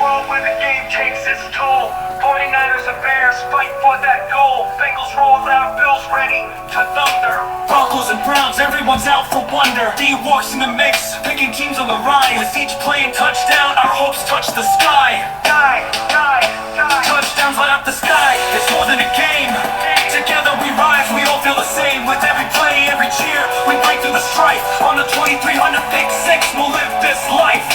world where the game takes its toll. 49ers and Bears fight for that goal. Bengals roll out, Bills ready to thunder. Broncos and Browns, everyone's out for wonder. D walks in the mix, picking teams on the rise. With each playing touchdown, our hopes touch the sky. Touchdowns light up the sky. It's more than a game. Together we rise, we all feel the same. With every play, every cheer, we break through the strife. On the 2300 pick six, we'll live this life.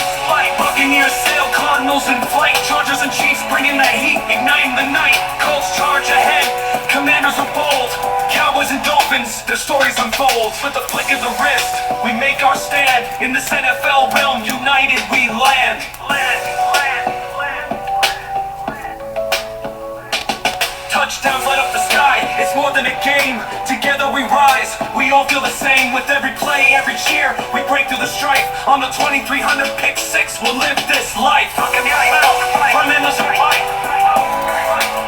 Buccaneers sail, Cardinals in flight. Chargers and Chiefs bringing that heat, igniting the night. Colts charge ahead, Commanders are bold. Cowboys and Dolphins, their stories unfold. With the flick of the wrist, we make our stand. In this NFL realm, united we land. Touchdowns light up the sky, it's more than a game. Together we rise, we all feel the same. With every play, every cheer, we break through the strife. On the 2300 pick six, we'll live this life. Commanders and fight,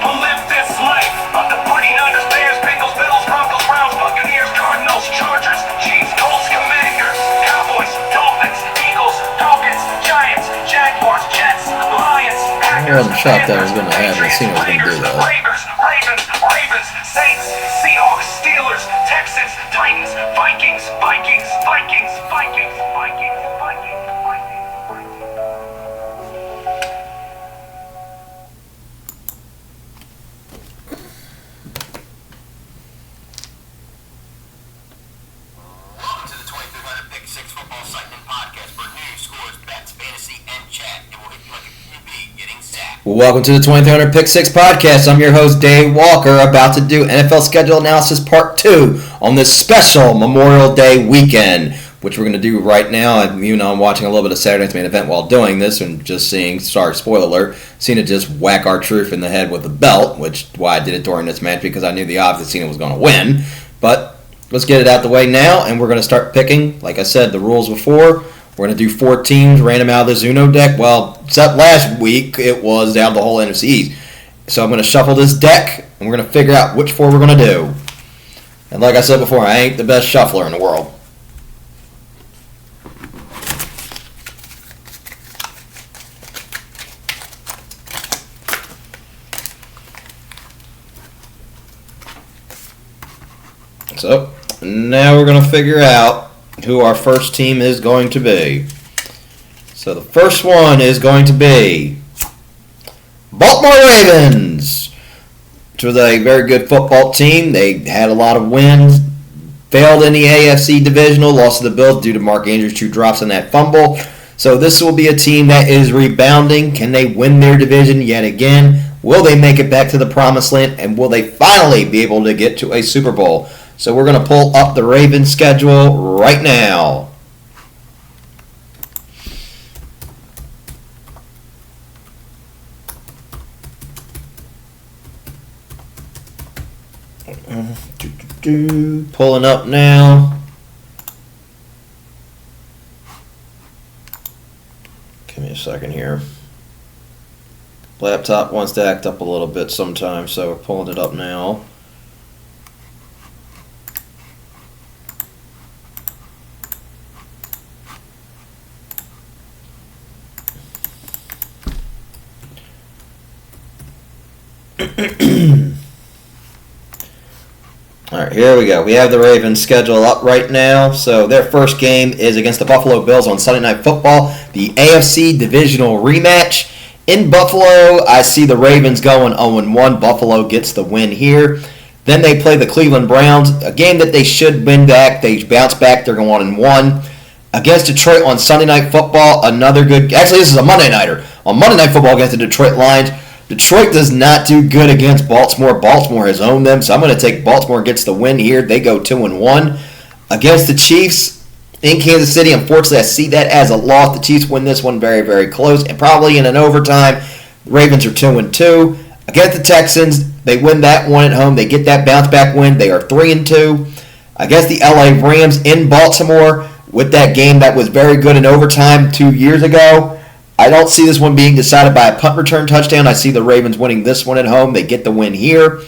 we'll live this life. On the 49ers, Bears, Bengals, Bills, Broncos, Browns, Buccaneers, Cardinals, Chargers, Chiefs, Colts, Commanders, Cowboys, Dolphins, Eagles, Falcons, Giants, Jaguars, Jets, Lions, Packers. I wasn't shocked that I was going to have. I seen I was going to do that. Ravens, Saints, Seahawks, Steelers, Texans, Titans, Vikings. Welcome to the 2300 Pick 6 Football Segment Podcast for news, scores, bets, fantasy, and chat. It will hit you like a QB getting sacked. Well, welcome to the 2300 Pick 6 Podcast. I'm your host, Dave Walker, about to do NFL Schedule Analysis Part 2 on this special Memorial Day weekend, which we're going to do right now. I'm watching a little bit of Saturday Night's Main Event while doing this and just seeing, sorry, spoiler alert, Cena just whack R-Truth in the head with a belt, which is why I did it during this match, because I knew the odds that Cena was going to win. But let's get it out the way now, and we're going to start picking. Like I said, the rules before. We're going to do 4 teams, random out of the Zuno deck. Well, except last week, it was down the whole NFC East. So I'm going to shuffle this deck, and we're going to figure out which 4 we're going to do. And like I said before, I ain't the best shuffler in the world. So, now we're going to figure out who our first team is going to be. So the first one is going to be Baltimore Ravens, which was a very good football team. They had a lot of wins, failed in the AFC Divisional, lost to the Bills due to Mark Andrews' 2 drops and that fumble. So this will be a team that is rebounding. Can they win their division yet again? Will they make it back to the promised land? And will they finally be able to get to a Super Bowl? So we're going to pull up the Ravens schedule right now. Pulling up now. Give me a second here. Laptop wants to act up a little bit sometimes, so we're pulling it up now. Alright, here we go. We have the Ravens schedule up right now. So their first game is against the Buffalo Bills on Sunday Night Football, the AFC Divisional rematch. In Buffalo, I see the Ravens going 0-1. Buffalo gets the win here. Then they play the Cleveland Browns, a game that they should win back. They bounce back. They're going 1-1. Against Detroit on Sunday Night Football, another good... Actually, this is a Monday Nighter. On Monday Night Football against the Detroit Lions, Detroit does not do good against Baltimore. Baltimore has owned them, so I'm going to take Baltimore gets the win here. They go 2-1. Against the Chiefs in Kansas City, unfortunately, I see that as a loss. The Chiefs win this one very, very close, and probably in an overtime. The Ravens are 2-2. Against the Texans, they win that one at home. They get that bounce-back win. They are 3-2. Against the LA Rams in Baltimore, with that game that was very good in overtime 2 years ago, I don't see this one being decided by a punt return touchdown. I see the Ravens winning this one at home. They get the win here.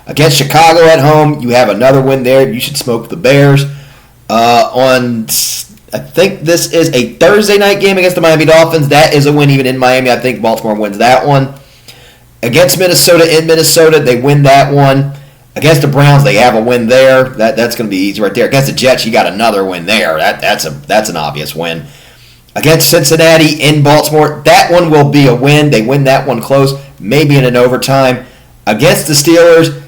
Against Chicago at home, you have another win there. You should smoke the Bears. On I think this is a Thursday night game against the Miami Dolphins. That is a win even in Miami. I think Baltimore wins that one. Against Minnesota in Minnesota, they win that one. Against the Browns, they have a win there. That's going to be easy right there. Against the Jets, you got another win there. That's an obvious win. Against Cincinnati in Baltimore, that one will be a win. They win that one close, maybe in an overtime. Against the Steelers,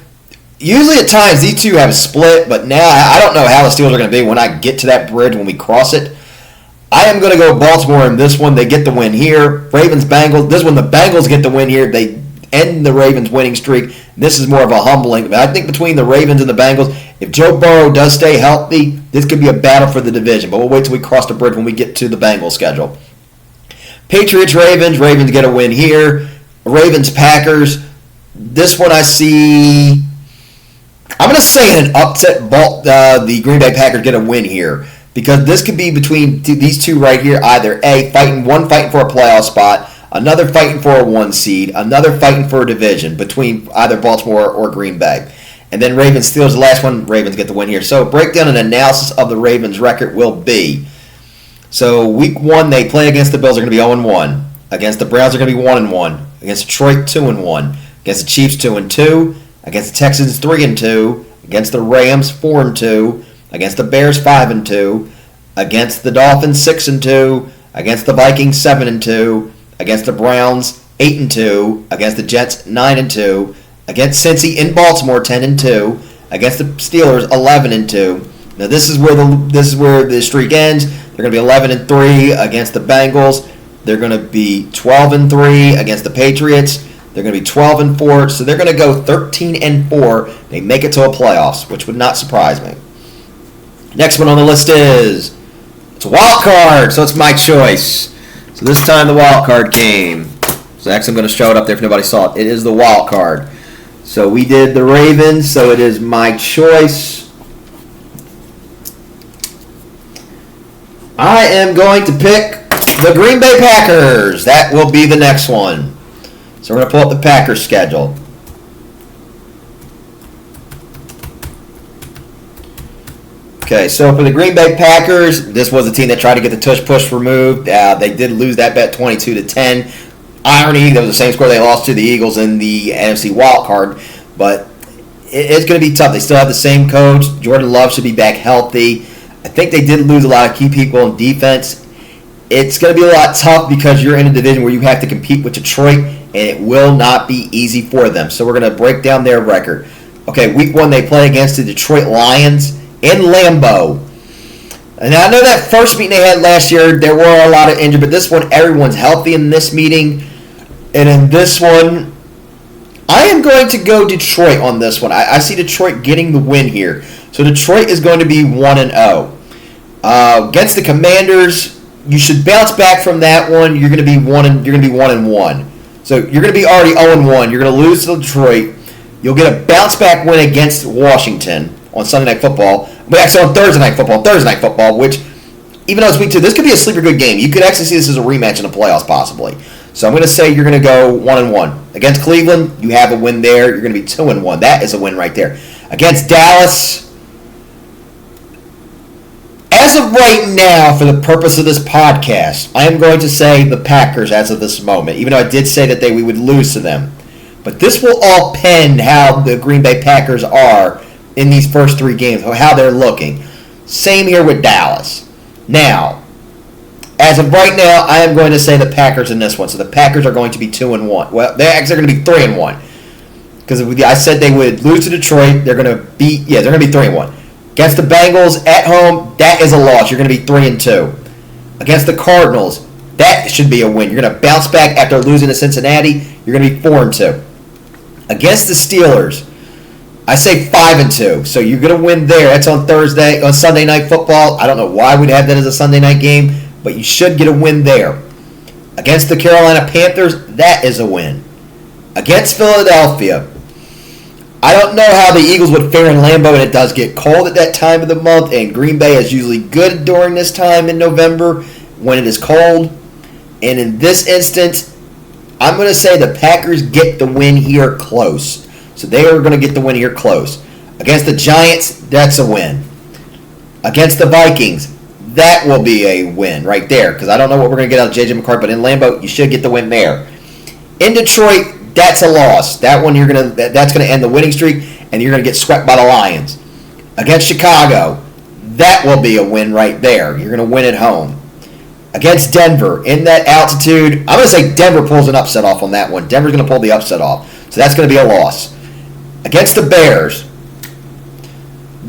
usually at times these two have a split, but now I don't know how the Steelers are going to be when I get to that bridge when we cross it. I am going to go Baltimore in this one. They get the win here. Ravens-Bengals, this one the Bengals get the win here. They end the Ravens winning streak. This is more of a humbling. I think between the Ravens and the Bengals, if Joe Burrow does stay healthy, this could be a battle for the division. But we'll wait till we cross the bridge when we get to the Bengals schedule. Patriots-Ravens. Ravens get a win here. Ravens-Packers. This one I see... I'm going to say in an upset, the Green Bay Packers get a win here. Because this could be between these two right here. Either one fighting for a playoff spot, another fighting for a 1 seed, another fighting for a division between either Baltimore or Green Bay. And then Ravens Steelers, the last one, Ravens get the win here. So breakdown and analysis of the Ravens record will be. So week 1, they play against the Bills, they're going to be 0-1. Against the Browns, they're going to be 1-1. Against Detroit, 2-1. Against the Chiefs, 2-2. Against the Texans, 3-2. Against the Rams, 4-2. Against the Bears, 5-2. Against the Dolphins, 6-2. Against the Vikings, 7-2. Against the Browns, 8-2. Against the Jets, 9-2. Against Cincy in Baltimore, 10-2. Against the Steelers, 11-2. Now this is where the streak ends. They're going to be 11-3 against the Bengals. They're going to be 12-3 against the Patriots. They're going to be 12-4. So they're going to go 13-4. They make it to a playoffs, which would not surprise me. Next one on the list is it's a wild card, so it's my choice. So this time the wild card game. So actually I'm going to show it up there if nobody saw it. It is the wild card. So we did the Ravens, so it is my choice. I am going to pick the Green Bay Packers. That will be the next one. So we're going to pull up the Packers schedule. Okay, so for the Green Bay Packers, this was a team that tried to get the tush push removed. They did lose that bet 22-10. Irony, that was the same score they lost to the Eagles in the NFC wild card, but it's going to be tough. They still have the same coach. Jordan Love should be back healthy. I think they did lose a lot of key people in defense. It's going to be a lot tough because you're in a division where you have to compete with Detroit, and it will not be easy for them. So we're going to break down their record. Okay, week 1 they play against the Detroit Lions in Lambeau. And I know that first meeting they had last year, there were a lot of injured, but this one, everyone's healthy in this meeting. And in this one, I am going to go Detroit on this one. I see Detroit getting the win here. So Detroit is going to be 1-0. Against the Commanders, you should bounce back from that one. You're going to be 1-1. So you're going to be already 0-1. You're going to lose to Detroit. You'll get a bounce back win against Washington on Sunday Night Football. But actually on Thursday Night Football, which, even though it's week 2, this could be a sleeper good game. You could actually see this as a rematch in the playoffs, possibly. So I'm going to say you're going to go 1-1. Against Cleveland, you have a win there. You're going to be 2-1. That is a win right there. Against Dallas, as of right now, for the purpose of this podcast, I am going to say the Packers as of this moment, even though I did say that we would lose to them. But this will all depend how the Green Bay Packers are in these first 3 games, or how they're looking. Same here with Dallas. Now, as of right now, I am going to say the Packers in this one. So the Packers are going to be 2-1. Well, they're actually going to be 3-1. Because I said they would lose to Detroit. They're going to be 3-1. Against the Bengals at home, that is a loss. You're going to be 3-2. Against the Cardinals, that should be a win. You're going to bounce back after losing to Cincinnati. You're going to be 4-2. Against the Steelers, I say 5-2. So you're going to win there. That's on Sunday Night Football. I don't know why we'd have that as a Sunday night game, but you should get a win there. Against the Carolina Panthers, that is a win. Against Philadelphia, I don't know how the Eagles would fare in Lambeau, and it does get cold at that time of the month, and Green Bay is usually good during this time in November when it is cold. And in this instance, I'm going to say the Packers get the win here close. So they are going to get the win here close. Against the Giants, that's a win. Against the Vikings, That will be a win right there, because I don't know what we're going to get out of J.J. McCarthy, but in Lambeau, you should get the win there. In Detroit, that's a loss. That's going to end the winning streak, and you're going to get swept by the Lions. Against Chicago, that will be a win right there. You're going to win at home. Against Denver, in that altitude, I'm going to say Denver pulls an upset off on that one. Denver's going to pull the upset off. So that's going to be a loss. Against the Bears,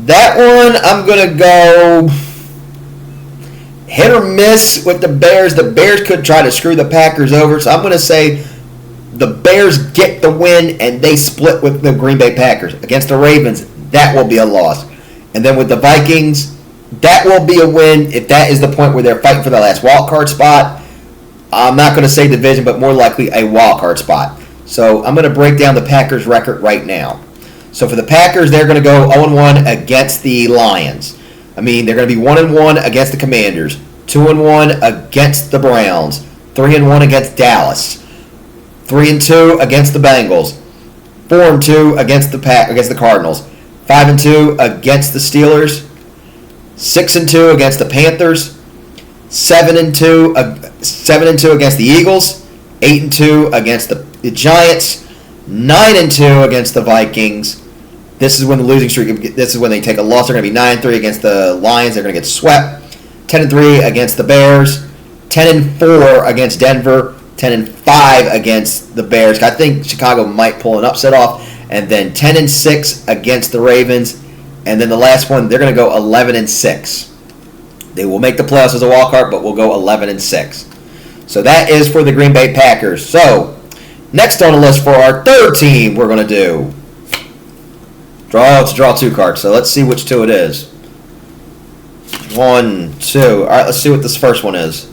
that one I'm going to go hit or miss with the Bears. The Bears could try to screw the Packers over. So I'm going to say the Bears get the win and they split with the Green Bay Packers. Against the Ravens, that will be a loss. And then with the Vikings, that will be a win if that is the point where they're fighting for the last wild card spot. I'm not going to say division, but more likely a wild card spot. So I'm going to break down the Packers' record right now. So for the Packers, they're going to go 0-1 against the Lions. They're going to be 1-1 against the Commanders, 2-1 against the Browns, 3-1 against Dallas, 3-2 against the Bengals, 4-2 against the Cardinals, 5-2 against the Steelers, 6-2 against the Panthers, 7-2 against the Eagles, 8-2 against the Giants, 9-2 against the Vikings. This is when the losing streak. This is when they take a loss. They're going to be 9-3 against the Lions. They're going to get swept. 10-3 against the Bears. 10-4 against Denver. 10-5 against the Bears. I think Chicago might pull an upset off. And then 10-6 against the Ravens. And then the last one, they're going to go 11-6. They will make the playoffs as a wild card, but will go 11-6. So that is for the Green Bay Packers. So next on the list for our third team, we're going to do draw two cards. So let's see which two it is. 1, 2. All right, let's see what this first one is.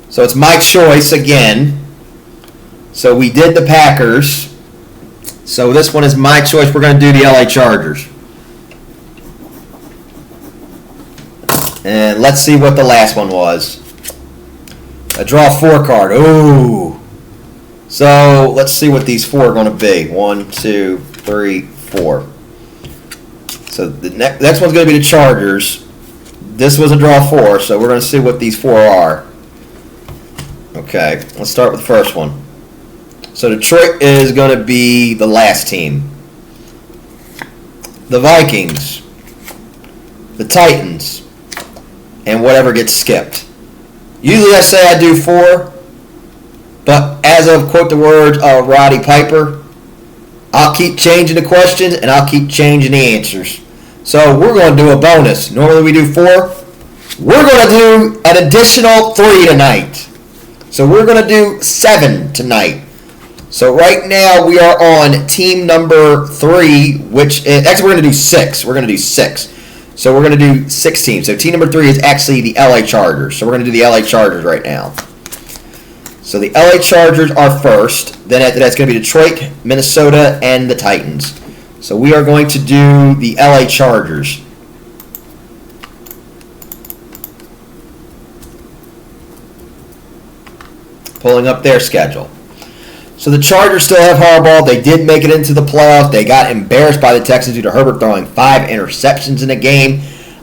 So it's my choice again. So we did the Packers. So this one is my choice. We're going to do the LA Chargers. And let's see what the last one was. A draw 4 card. Ooh. So let's see what these 4 are going to be. 1, 2, 3, 4. So the next one's going to be the Chargers. This was a draw 4, so we're going to see what these 4 are. Okay, let's start with the first one. So Detroit is going to be the last team. The Vikings. The Titans. And whatever gets skipped. Usually I say I do 4, but as of, quote the words of Roddy Piper, I'll keep changing the questions and I'll keep changing the answers. So we're going to do a bonus. Normally we do 4. We're going to do an additional 3 tonight. So we're going to do 7 tonight. So right now we are on team number 3, which is, actually we're going to do 6. We're going to do 6. So we're going to do 6 teams. So team number 3 is actually the LA Chargers. So we're going to do the LA Chargers right now. So the LA Chargers are first. Then after that's going to be Detroit, Minnesota, and the Titans. So we are going to do the LA Chargers. Pulling up their schedule. So the Chargers still have Harbaugh. They did make it into the playoffs. They got embarrassed by the Texans due to Herbert throwing 5 interceptions in a game.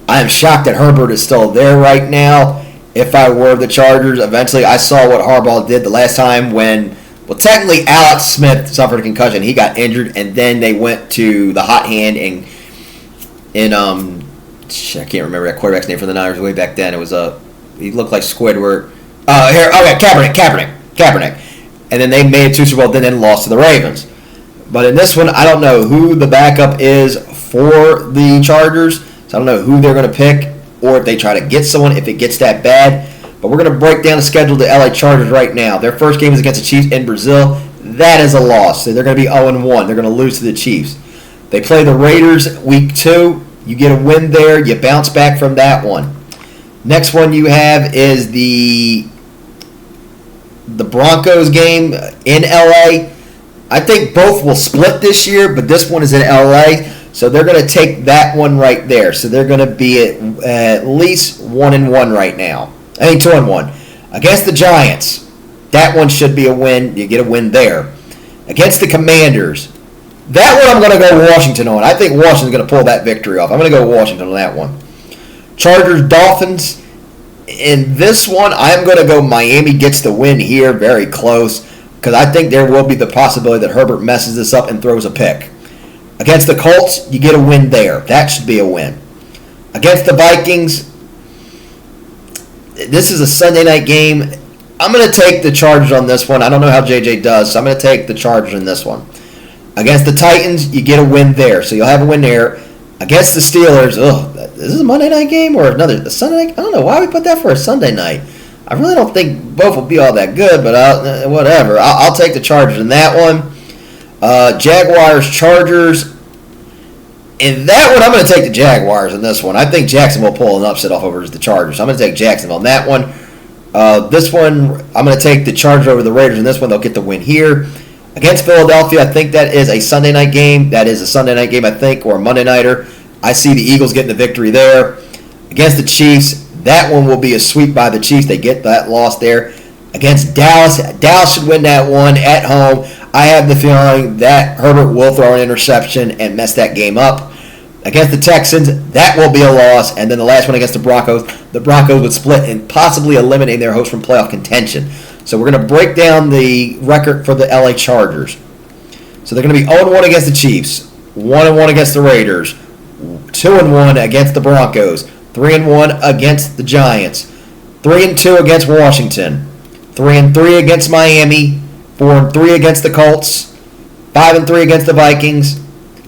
I am shocked that Herbert is still there right now. If I were the Chargers, eventually I saw what Harbaugh did the last time when, well, technically Alex Smith suffered a concussion. He got injured, and then they went to the hot hand and I can't remember that quarterback's name for the Niners way back then. It was he looked like Squidward. Kaepernick. And then they made it to Super Bowl, then lost to the Ravens. But in this one, I don't know who the backup is for the Chargers. So I don't know who they're going to pick or if they try to get someone if it gets that bad. But we're going to break down the schedule of the LA Chargers right now. Their first game is against the Chiefs in Brazil. That is a loss. So they're going to be 0-1. They're going to lose to the Chiefs. They play the Raiders week 2. You get a win there. You bounce back from that one. Next one you have is the Broncos game in LA. I think both will split this year, but this one is in LA, so they're going to take that one right there. So they're going to be at least 1-1 right now. 2-1 against the Giants. That one should be a win. You get a win there. Against the Commanders, that one I'm going to go Washington on. I think Washington's going to pull that victory off. I'm going to go Washington on that one. Chargers, Dolphins. In this one, I'm going to go Miami gets the win here, very close, because I think there will be the possibility that Herbert messes this up and throws a pick. Against the Colts, you get a win there. That should be a win. Against the Vikings, this is a Sunday night game. I'm going to take the Chargers on this one. I don't know how JJ does, so I'm going to take the Chargers in this one. Against the Titans, you get a win there, so you'll have a win there. Against the Steelers, is this a Monday night game or a Sunday night? I don't know why we put that for a Sunday night. I really don't think both will be all that good, but whatever. I'll take the Chargers in that one. Jaguars, Chargers. In that one, I'm going to take the Jaguars in this one. I think Jacksonville will pull an upset off over the Chargers. So I'm going to take Jacksonville in that one. This one, I'm going to take the Chargers over the Raiders. In this one, they'll get the win here. Against Philadelphia, I think that is a Sunday night game. That is a Sunday night game, I think, or a Monday nighter. I see the Eagles getting the victory there. Against the Chiefs, that one will be a sweep by the Chiefs. They get that loss there. Against Dallas, Dallas should win that one at home. I have the feeling that Herbert will throw an interception and mess that game up. Against the Texans, that will be a loss. And then the last one against the Broncos would split and possibly eliminate their host from playoff contention. So we're going to break down the record for the LA Chargers. So they're going to be 0-1 against the Chiefs, 1-1 against the Raiders, 2-1 against the Broncos, 3-1 against the Giants, 3-2 against Washington, 3-3 against Miami, 4-3 against the Colts, 5-3 against the Vikings,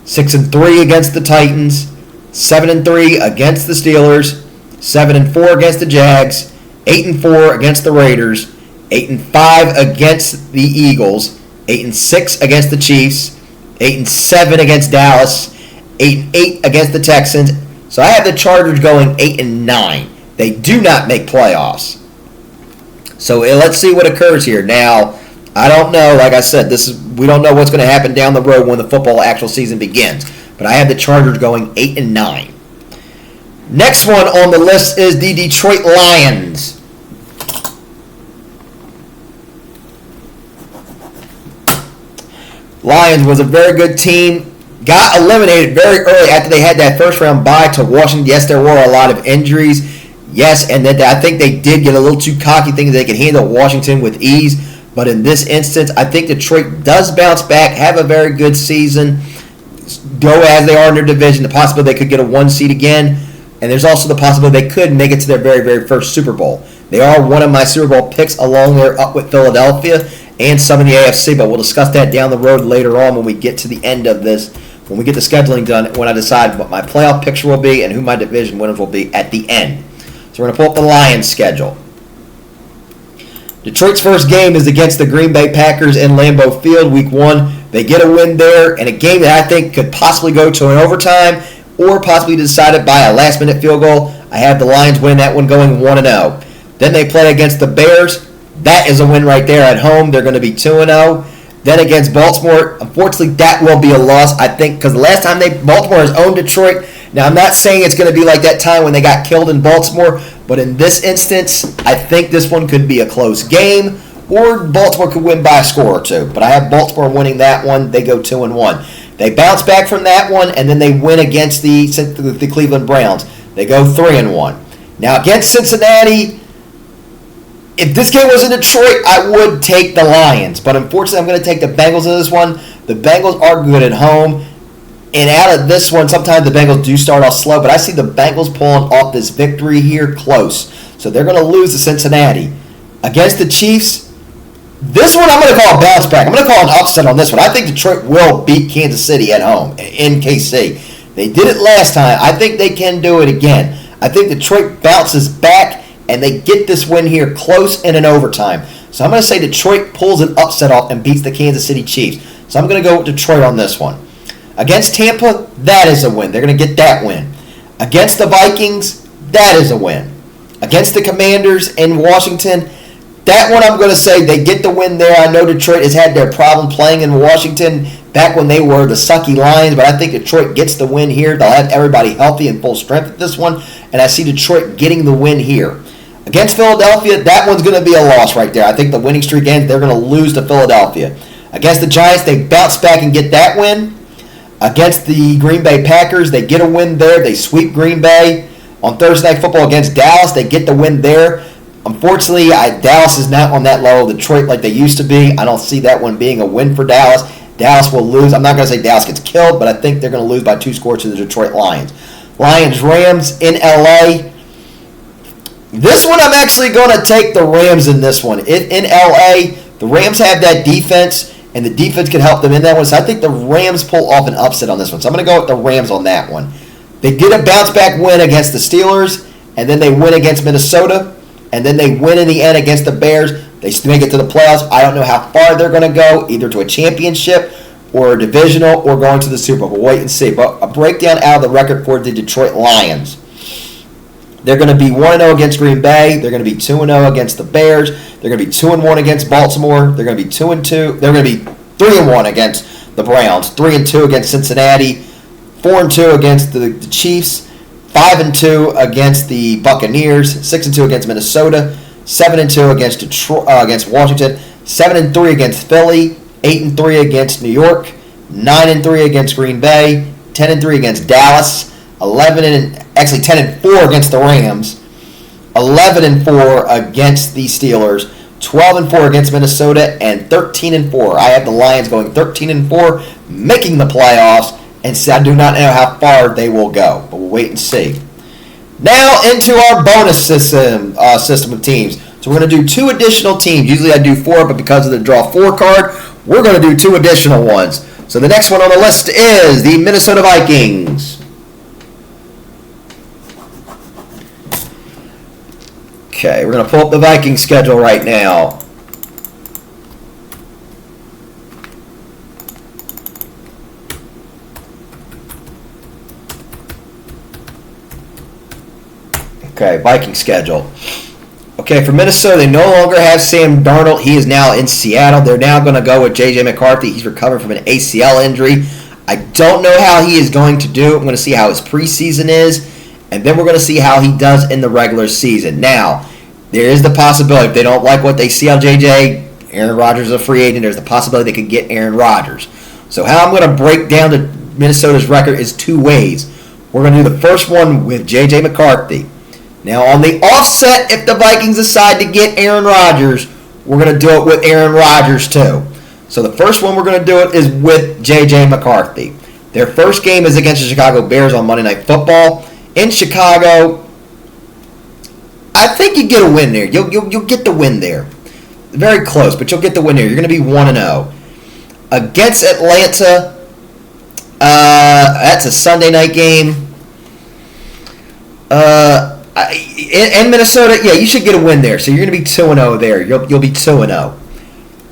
6-3 against the Titans, 7-3 against the Steelers, 7-4 against the Jags, 8-4 against the Raiders, 8-5 against the Eagles, 8-6 against the Chiefs, 8-7 against Dallas, 8-8 against the Texans. So I have the Chargers going 8-9. They do not make playoffs. So let's see what occurs here. Now, I don't know. Like I said, we don't know what's going to happen down the road when the football actual season begins. But I have the Chargers going 8-9. Next one on the list is the Detroit Lions. Lions was a very good team. Got eliminated very early after they had that first round bye to Washington. Yes, there were a lot of injuries. Yes, and then I think they did get a little too cocky, thinking they could handle Washington with ease. But in this instance, I think Detroit does bounce back, have a very good season, go as they are in their division. The possibility they could get a 1 seed again. And there's also the possibility they could make it to their very, very first Super Bowl. They are one of my Super Bowl picks along there up with Philadelphia and some in the AFC, but we'll discuss that down the road later on when we get to the end of this, when we get the scheduling done, when I decide what my playoff picture will be and who my division winners will be at the end. So we're going to pull up the Lions schedule. Detroit's first game is against the Green Bay Packers in Lambeau Field, Week 1. They get a win there, and a game that I think could possibly go to an overtime or possibly decided by a last-minute field goal. I have the Lions winning that one, going 1-0. Then they play against the Bears. That is a win right there at home. They're going to be 2-0. Then against Baltimore, unfortunately, that will be a loss, I think, because the last time Baltimore has owned Detroit. Now, I'm not saying it's going to be like that time when they got killed in Baltimore, but in this instance, I think this one could be a close game, or Baltimore could win by a score or two. But I have Baltimore winning that one. They go 2-1. They bounce back from that one, and then they win against the Cleveland Browns. They go 3-1. Now, against Cincinnati, if this game was in Detroit, I would take the Lions. But unfortunately, I'm going to take the Bengals in this one. The Bengals are good at home. And out of this one, sometimes the Bengals do start off slow. But I see the Bengals pulling off this victory here close. So they're going to lose to Cincinnati. Against the Chiefs, this one I'm going to call a bounce back. I'm going to call an upset on this one. I think Detroit will beat Kansas City at home in KC. They did it last time. I think they can do it again. I think Detroit bounces back, and they get this win here close in an overtime. So I'm going to say Detroit pulls an upset off and beats the Kansas City Chiefs. So I'm going to go with Detroit on this one. Against Tampa, that is a win. They're going to get that win. Against the Vikings, that is a win. Against the Commanders in Washington, that one I'm going to say they get the win there. I know Detroit has had their problem playing in Washington back when they were the sucky Lions, but I think Detroit gets the win here. They'll have everybody healthy and full strength at this one, and I see Detroit getting the win here. Against Philadelphia, that one's going to be a loss right there. I think the winning streak ends. They're going to lose to Philadelphia. Against the Giants, they bounce back and get that win. Against the Green Bay Packers, they get a win there. They sweep Green Bay. On Thursday Night Football against Dallas, they get the win there. Unfortunately, Dallas is not on that level of Detroit like they used to be. I don't see that one being a win for Dallas. Dallas will lose. I'm not going to say Dallas gets killed, but I think they're going to lose by 2 scores to the Detroit Lions. Lions-Rams in L.A. This one, I'm actually going to take the Rams in this one. In L.A., the Rams have that defense, and the defense can help them in that one. So I think the Rams pull off an upset on this one. So I'm going to go with the Rams on that one. They get a bounce-back win against the Steelers, and then they win against Minnesota, and then they win in the end against the Bears. They make it to the playoffs. I don't know how far they're going to go, either to a championship or a divisional or going to the Super Bowl. We'll wait and see. But a breakdown out of the record for the Detroit Lions. They're going to be 1-0 against Green Bay. They're going to be 2-0 against the Bears. They're going to be 2-1 against Baltimore. They're going to be 2-2. They're going to be 3-1 against the Browns. 3-2 against Cincinnati. 4-2 against the Chiefs. 5-2 against the Buccaneers. 6-2 against Minnesota. 7-2 against Detroit, against Washington. 7-3 against Philly. 8-3 against New York. 9-3 against Green Bay. 10-3 against Dallas. 10-4 against the Rams, 11-4 against the Steelers, 12-4 against Minnesota, and 13-4. I have the Lions going 13-4, making the playoffs, and I do not know how far they will go, but we'll wait and see. Now into our bonus system of teams. So we're going to do 2 additional teams. Usually I do 4, but because of the draw 4 card, we're going to do 2 additional ones. So the next one on the list is the Minnesota Vikings. Okay, we're going to pull up the Vikings schedule right now. Okay, Vikings schedule. Okay, for Minnesota, they no longer have Sam Darnold. He is now in Seattle. They're now going to go with J.J. McCarthy. He's recovering from an ACL injury. I don't know how he is going to do. I'm going to see how his preseason is, and then we're going to see how he does in the regular season. Now, there is the possibility, if they don't like what they see on J.J., Aaron Rodgers is a free agent, there's the possibility they could get Aaron Rodgers. So how I'm going to break down Minnesota's record is 2 ways. We're going to do the first one with J.J. McCarthy. Now, on the offset, if the Vikings decide to get Aaron Rodgers, we're going to do it with Aaron Rodgers too. So the first one we're going to do it is with J.J. McCarthy. Their first game is against the Chicago Bears on Monday Night Football. In Chicago, I think you get a win there. You'll get the win there. Very close, but you'll get the win there. You're going to be 1-0. Against Atlanta, that's a Sunday night game. In Minnesota, yeah, you should get a win there. So you're going to be 2-0 there. You'll be 2-0.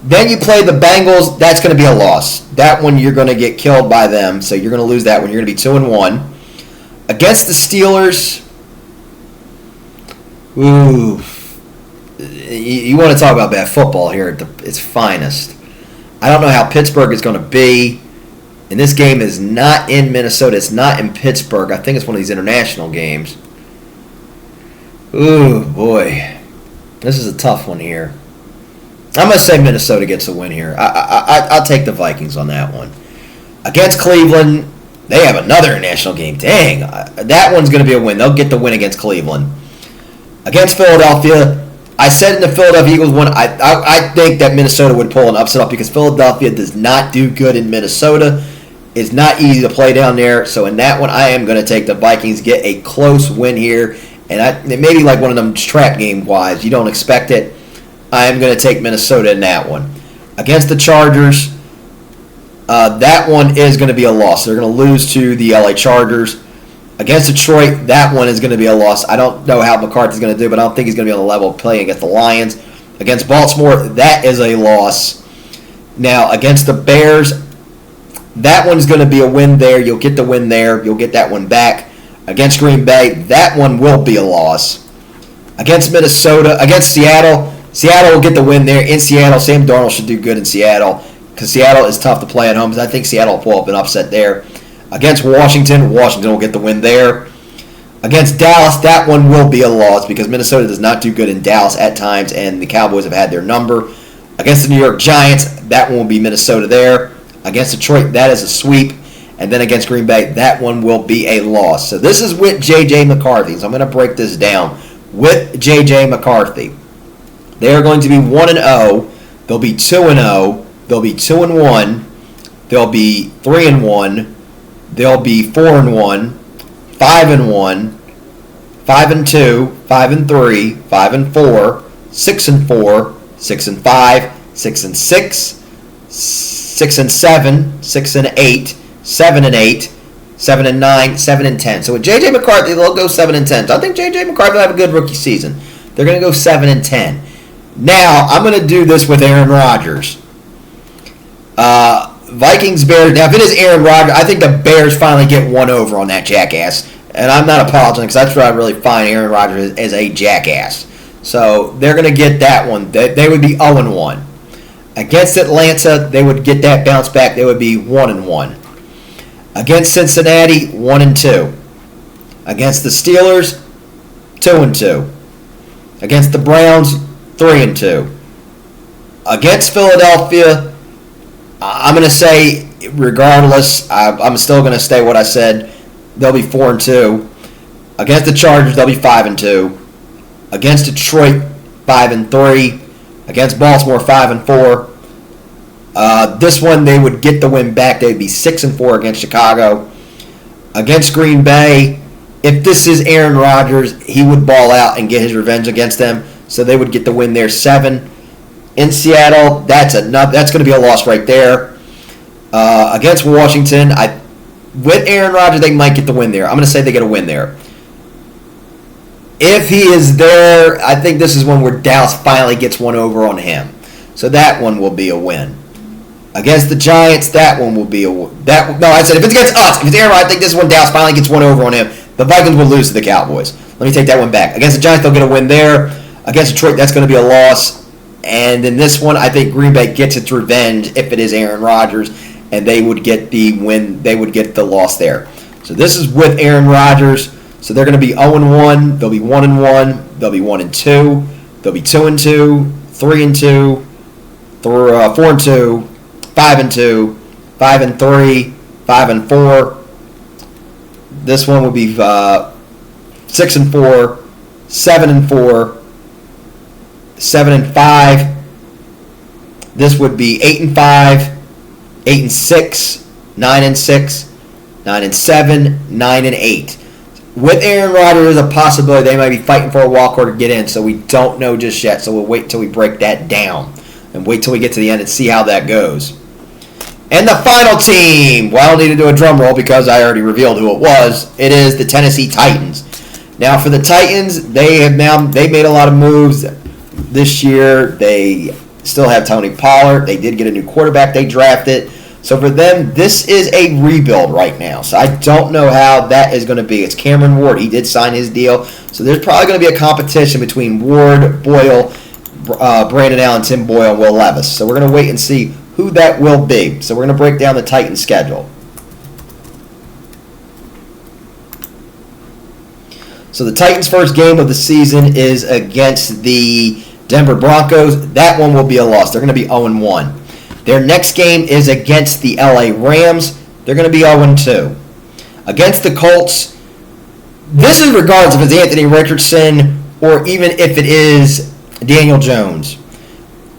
Then you play the Bengals. That's going to be a loss. That one you're going to get killed by them. So you're going to lose that one. You're going to be 2-1. Against the Steelers, ooh, you want to talk about bad football here at its finest. I don't know how Pittsburgh is going to be. And this game is not in Minnesota. It's not in Pittsburgh. I think it's one of these international games. Ooh, boy. This is a tough one here. I'm going to say Minnesota gets a win here. I'll take the Vikings on that one. Against Cleveland, they have another international game. Dang, that one's going to be a win. They'll get the win against Cleveland. Against Philadelphia, I said in the Philadelphia Eagles one, I think that Minnesota would pull an upset off because Philadelphia does not do good in Minnesota. It's not easy to play down there. So in that one, I am going to take the Vikings, get a close win here. And it may be like one of them trap game-wise. You don't expect it. I am going to take Minnesota in that one. Against the Chargers, that one is going to be a loss. They're going to lose to the LA Chargers. Against Detroit, that one is going to be a loss. I don't know how McCarthy's going to do, but I don't think he's going to be on the level of playing against the Lions. Against Baltimore, that is a loss. Now, against the Bears, that one's going to be a win there. You'll get the win there. You'll get that one back. Against Green Bay, that one will be a loss. Against Seattle, Seattle will get the win there. In Seattle, Sam Darnold should do good in Seattle because Seattle is tough to play at home. I think Seattle will pull up an upset there. Against Washington will get the win there. Against Dallas, that one will be a loss because Minnesota does not do good in Dallas at times, and the Cowboys have had their number. Against the New York Giants, that one will be Minnesota there. Against Detroit, that is a sweep. And then against Green Bay, that one will be a loss. So this is with J.J. McCarthy. So I'm going to break this down. With J.J. McCarthy, they are going to be 1-0. They'll be 2-0. They'll be 2-1. They'll be 3-1. They'll be 4-1, 5-1, 5-2, 5-3, 5-4, 6-4, 6-5, 6-6, 6-7, 6-8, 7-8, 7-9, 7-10. So with J.J. McCarthy, they'll go 7-10. So I think J.J. McCarthy will have a good rookie season. They're going to go 7-10. Now, I'm going to do this with Aaron Rodgers. Vikings, Bears. Now, if it is Aaron Rodgers, I think the Bears finally get one over on that jackass. And I'm not apologizing because that's where I really find Aaron Rodgers as a jackass. So they're going to get that one. They would be 0-1. Against Atlanta, they would get that bounce back. They would be 1-1. Against Cincinnati, 1-2. Against the Steelers, 2-2. Against the Browns, 3-2. Against Philadelphia, I'm going to say, regardless, I'm still going to stay what I said. They'll be 4-2. Against the Chargers, they'll be 5-2. Against Detroit, 5-3. Against Baltimore, 5-4. This one, they would get the win back. They'd be 6-4 against Chicago. Against Green Bay, if this is Aaron Rodgers, he would ball out and get his revenge against them. So they would get the win there, 7. In Seattle, that's going to be a loss right there. Against Washington, with Aaron Rodgers, they might get the win there. I'm going to say they get a win there. If he is there, I think this is one where Dallas finally gets one over on him. So that one will be a win. Against the Giants, that one will be a win. No, I said if it's against us, if it's Aaron Rodgers, I think this is when Dallas finally gets one over on him. The Vikings will lose to the Cowboys. Let me take that one back. Against the Giants, they'll get a win there. Against Detroit, that's going to be a loss. And in this one, I think Green Bay gets its revenge if it is Aaron Rodgers, and they would get the win. They would get the loss there. So this is with Aaron Rodgers. So they're going to be 0-1. They'll be 1-1. They'll be 1-2. They'll be 2-2, 3-2, 4-2, 5-2, 5-3, 5-4. This one will be 6-4, 7-4. 7-5. This would be 8-5, 8-6, 9-6, 9-7, 9-8. With Aaron Rodgers, there's a possibility they might be fighting for a wild card to get in, so we don't know just yet. So we'll wait until we break that down and wait till we get to the end and see how that goes. And the final team. Well, I don't need to do a drum roll because I already revealed who it was. It is the Tennessee Titans. Now, for the Titans, they made a lot of moves. This year, they still have Tony Pollard. They did get a new quarterback they drafted. So for them, this is a rebuild right now. So I don't know how that is going to be. It's Cameron Ward. He did sign his deal. So there's probably going to be a competition between Ward, Boyle, Brandon Allen, Tim Boyle, and Will Levis. So we're going to wait and see who that will be. So we're going to break down the Titans schedule. So the Titans' first game of the season is against the Denver Broncos. That one will be a loss. They're going to be 0-1. Their next game is against the LA Rams. They're going to be 0-2. Against the Colts, this is regardless if it's Anthony Richardson or even if it is Daniel Jones.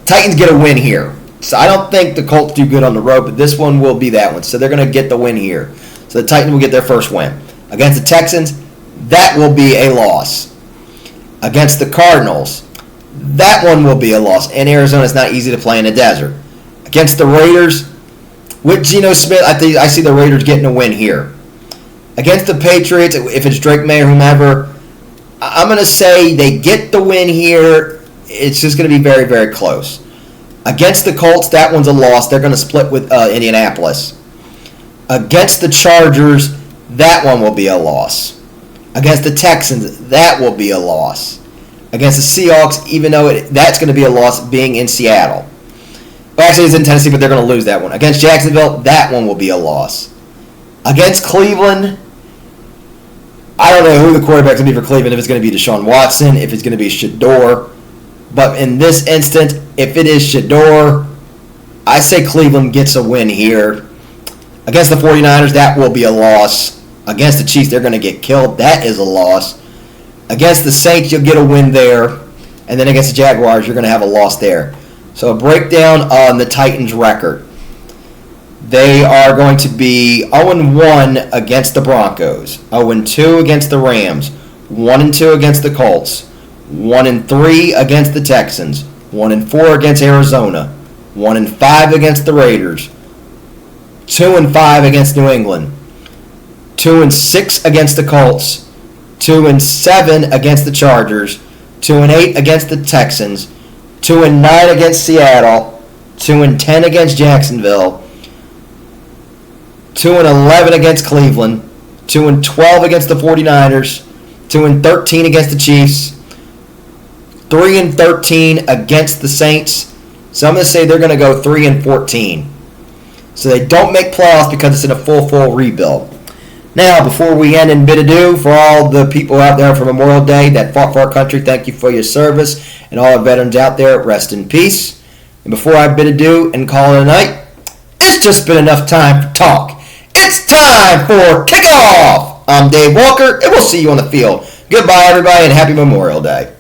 Titans get a win here. So I don't think the Colts do good on the road, but this one will be that one. So they're going to get the win here. So the Titans will get their first win. Against the Texans, that will be a loss. Against the Cardinals, that one will be a loss. And Arizona is not easy to play in the desert. Against the Raiders, with Geno Smith, I see the Raiders getting a win here. Against the Patriots, if it's Drake May or whomever, I'm going to say they get the win here. It's just going to be very, very close. Against the Colts, that one's a loss. They're going to split with Indianapolis. Against the Chargers, that one will be a loss. Against the Texans, that will be a loss. Against the Seahawks, even though that's going to be a loss being in Seattle. Well, actually, it's in Tennessee, but they're going to lose that one. Against Jacksonville, that one will be a loss. Against Cleveland, I don't know who the quarterback's going to be for Cleveland, if it's going to be Deshaun Watson, if it's going to be Shador. But in this instant, if it is Shador, I say Cleveland gets a win here. Against the 49ers, that will be a loss. Against the Chiefs, they're going to get killed. That is a loss. Against the Saints, you'll get a win there. And then against the Jaguars, you're going to have a loss there. So a breakdown on the Titans' record. They are going to be 0-1 against the Broncos, 0-2 against the Rams, 1-2 against the Colts, 1-3 against the Texans, 1-4 against Arizona, 1-5 against the Raiders, 2-5 against New England, 2-6 against the Colts, 2-7 against the Chargers, 2-8 against the Texans, 2-9 against Seattle, 2-10 against Jacksonville, 2-11 against Cleveland, 2-12 against the 49ers, 2-13 against the Chiefs, 3-13 against the Saints. So I'm going to say they're going to go 3-14. So they don't make playoffs because it's in a full rebuild. Now, before we end and bid adieu, for all the people out there for Memorial Day that fought for our country, thank you for your service. And all our veterans out there, rest in peace. And before I bid adieu and call it a night, it's just been enough time for talk. It's time for kickoff! I'm Dave Walker, and we'll see you on the field. Goodbye, everybody, and happy Memorial Day.